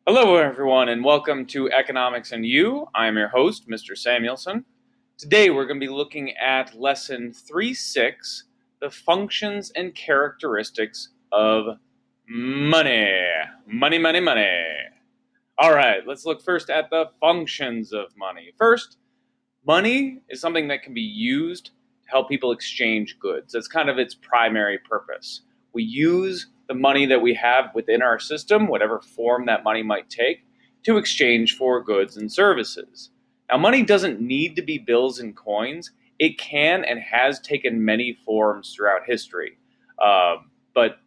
Hello, everyone, and welcome to Economics and You. I'm your host, Mr. Samuelson. Today, we're going to be looking at Lesson 3.6, the functions and characteristics of money. Money, money, money. All right, let's look first at the functions of money. First, money is something that can be used to help people exchange goods. That's kind of its primary purpose. We use the money that we have within our system, whatever form that money might take, to exchange for goods and services. Now, money doesn't need to be bills and coins. It can and has taken many forms throughout history. But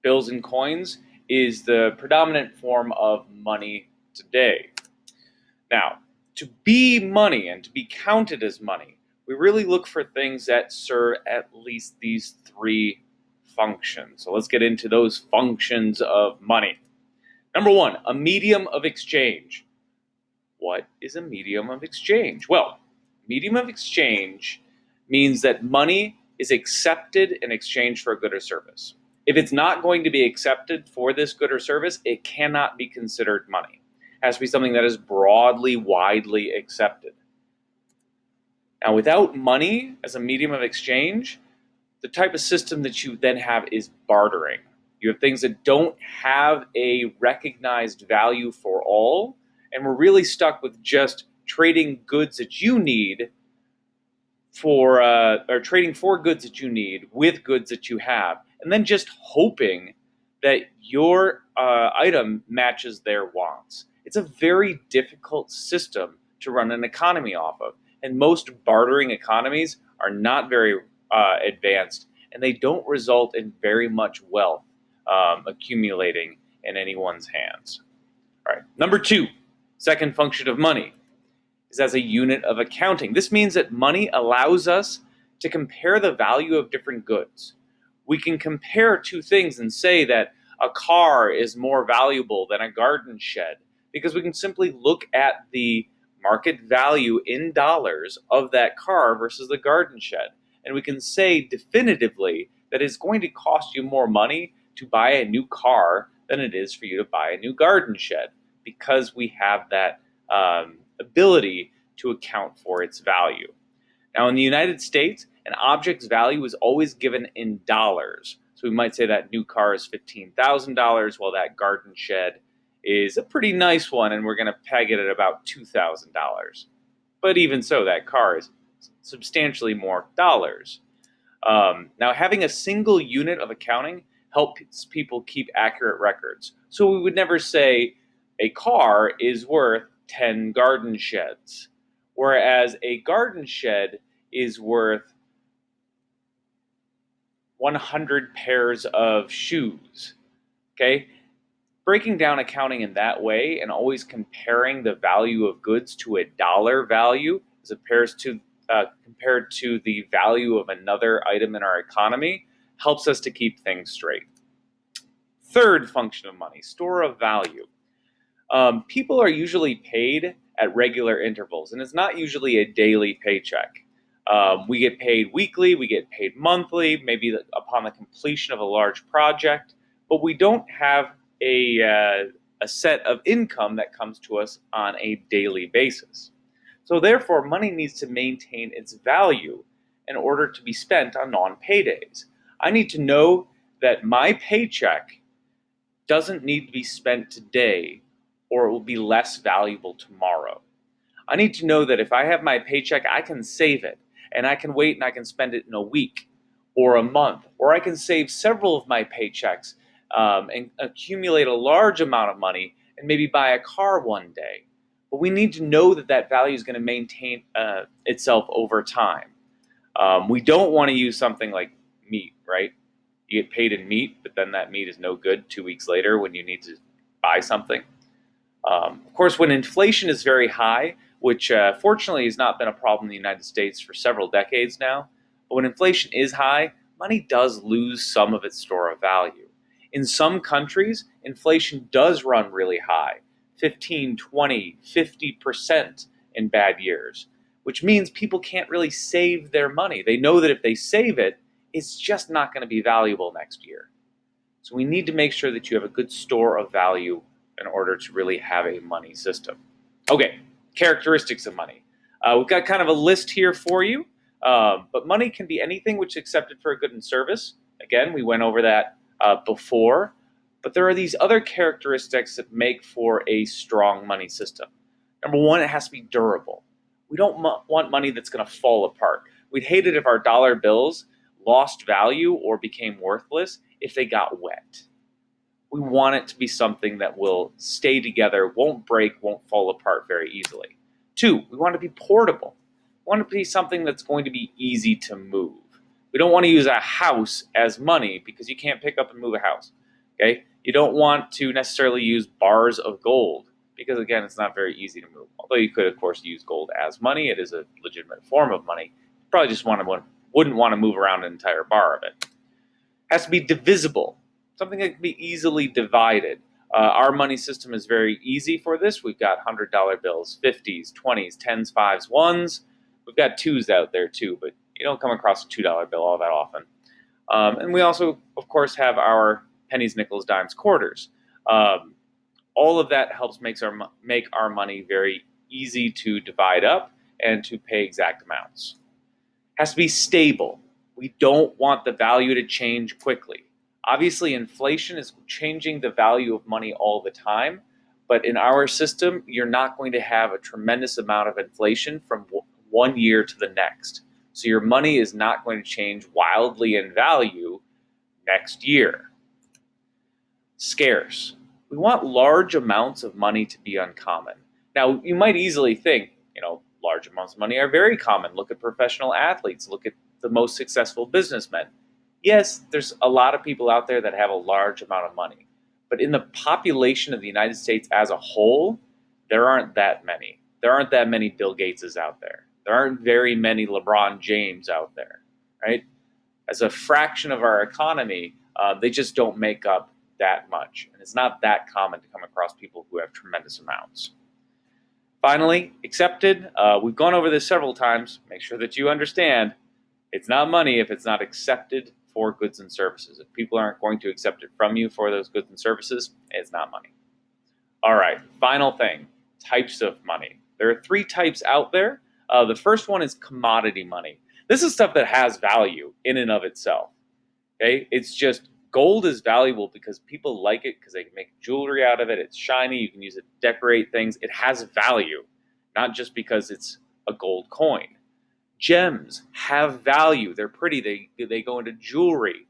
bills and coins is the predominant form of money today. Now, to be money and to be counted as money, we really look for things that serve at least these three functions. So let's get into those functions of money. Number one, a medium of exchange. What is a medium of exchange? Well, medium of exchange means that money is accepted in exchange for a good or service. If it's not going to be accepted for this good or service, it cannot be considered money. It has to be something that is broadly, widely accepted. Now, without money as a medium of exchange, the type of system that you then have is bartering. You have things that don't have a recognized value for all, and we're really stuck with just trading goods that you need for, or trading for goods that you need with goods that you have, and then just hoping that your item matches their wants. It's a very difficult system to run an economy off of, and most bartering economies are not very advanced, and they don't result in very much wealth accumulating in anyone's hands. All right, number two, second function of money is as a unit of accounting. This means that money allows us to compare the value of different goods. We can compare two things and say that a car is more valuable than a garden shed because we can simply look at the market value in dollars of that car versus the garden shed. And we can say definitively that it's going to cost you more money to buy a new car than it is for you to buy a new garden shed because we have that ability to account for its value. Now, in the United States, an object's value is always given in dollars. So we might say that new car is $15,000, while that garden shed is a pretty nice one, and we're going to peg it at about $2,000. But even so, that car is substantially more dollars. Now, having a single unit of accounting helps people keep accurate records. So we would never say a car is worth 10 garden sheds, whereas a garden shed is worth 100 pairs of shoes. Okay? Breaking down accounting in that way and always comparing the value of goods to a dollar value as compared to the value of another item in our economy helps us to keep things straight. Third function of money, store of value. People are usually paid at regular intervals, and it's not usually a daily paycheck. We get paid weekly, we get paid monthly, maybe upon the completion of a large project, but we don't have a set of income that comes to us on a daily basis. So therefore, money needs to maintain its value in order to be spent on non-paydays. I need to know that my paycheck doesn't need to be spent today or it will be less valuable tomorrow. I need to know that if I have my paycheck, I can save it and I can wait and I can spend it in a week or a month, or I can save several of my paychecks and accumulate a large amount of money and maybe buy a car one day. But we need to know that that value is going to maintain itself over time. We don't want to use something like meat, right? You get paid in meat, but then that meat is no good 2 weeks later when you need to buy something. Of course, when inflation is very high, which fortunately has not been a problem in the United States for several decades now, but when inflation is high, money does lose some of its store of value. In some countries, inflation does run really high, 15, 20, 50% in bad years, which means people can't really save their money. They know that if they save it, it's just not going to be valuable next year. So we need to make sure that you have a good store of value in order to really have a money system. Okay, characteristics of money. We've got kind of a list here for you, but money can be anything which is accepted for a good and service. Again, we went over that before, but there are these other characteristics that make for a strong money system. Number one, it has to be durable. We don't want money that's going to fall apart. We'd hate it if our dollar bills lost value or became worthless if they got wet. We want it to be something that will stay together, won't break, won't fall apart very easily. Two, we want it to be portable. We want it to be something that's going to be easy to move. We don't want to use a house as money because you can't pick up and move a house. Okay? You don't want to necessarily use bars of gold because, again, it's not very easy to move. Although you could, of course, use gold as money. It is a legitimate form of money. You probably just wouldn't want to move around an entire bar of it. It has to be divisible, something that can be easily divided. Our money system is very easy for this. We've got $100 bills, 50s, 20s, 10s, 5s, 1s. We've got 2s out there too, but you don't come across a $2 bill all that often. And we also, of course, have our pennies, nickels, dimes, quarters. All of that helps make our money very easy to divide up and to pay exact amounts. It has to be stable. We don't want the value to change quickly. Obviously, inflation is changing the value of money all the time, but in our system, you're not going to have a tremendous amount of inflation from one year to the next. So your money is not going to change wildly in value next year. Scarce. We want large amounts of money to be uncommon. Now, you might easily think, large amounts of money are very common. Look at professional athletes. Look at the most successful businessmen. Yes, there's a lot of people out there that have a large amount of money. But in the population of the United States as a whole, there aren't that many. There aren't that many Bill Gateses out there. There aren't very many LeBron James out there, right? As a fraction of our economy, they just don't make up that much. And it's not that common to come across people who have tremendous amounts. Finally, accepted. We've gone over this several times. Make sure that you understand it's not money if it's not accepted for goods and services. If people aren't going to accept it from you for those goods and services, it's not money. All right, final thing, types of money. There are 3 types out there. The first one is commodity money. This is stuff that has value in and of itself. Okay, it's just gold is valuable because people like it because they can make jewelry out of it. It's shiny. You can use it to decorate things. It has value, not just because it's a gold coin. Gems have value. They're pretty. They go into jewelry.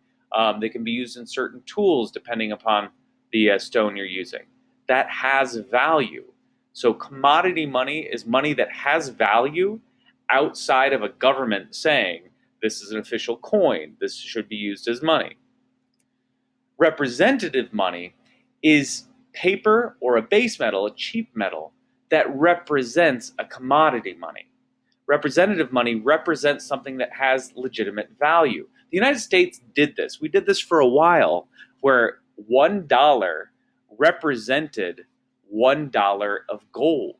They can be used in certain tools depending upon the stone you're using. That has value. So commodity money is money that has value outside of a government saying this is an official coin. This should be used as money. Representative money is paper or a base metal, a cheap metal, that represents a commodity money. Representative money represents something that has legitimate value. The United States did this. We did this for a while where $1 represented $1 of gold.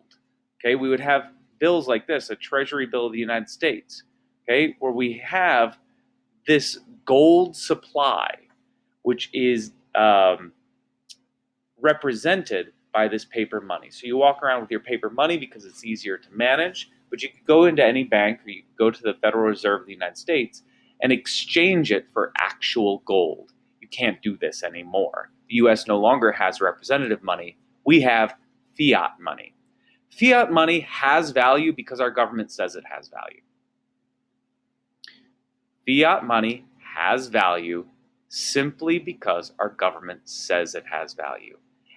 Okay, we would have bills like this, a treasury bill of the United States, okay, where we have this gold supply, which is represented by this paper money. So you walk around with your paper money because it's easier to manage, but you could go into any bank or you could go to the Federal Reserve of the United States and exchange it for actual gold. You can't do this anymore. The US no longer has representative money. We have fiat money. Fiat money has value because our government says it has value. Fiat money has value simply because our government says it has value.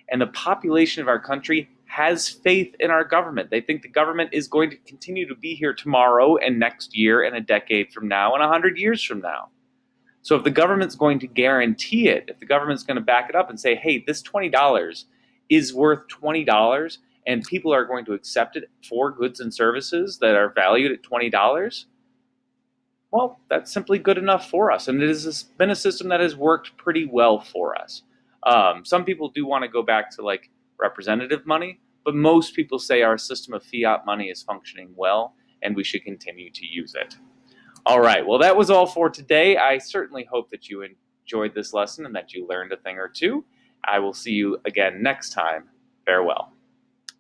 And the population of our country has faith in our government. They think the government is going to continue to be here tomorrow and next year and a decade from now and 100 years from now. So if the government's going to guarantee it, if the government's going to back it up and say, hey, this $20 is worth $20 and people are going to accept it for goods and services that are valued at $20, well, that's simply good enough for us. And it has been a system that has worked pretty well for us. Some people do want to go back to like representative money, but most people say our system of fiat money is functioning well and we should continue to use it. All right, well, that was all for today. I certainly hope that you enjoyed this lesson and that you learned a thing or two. I will see you again next time Farewell.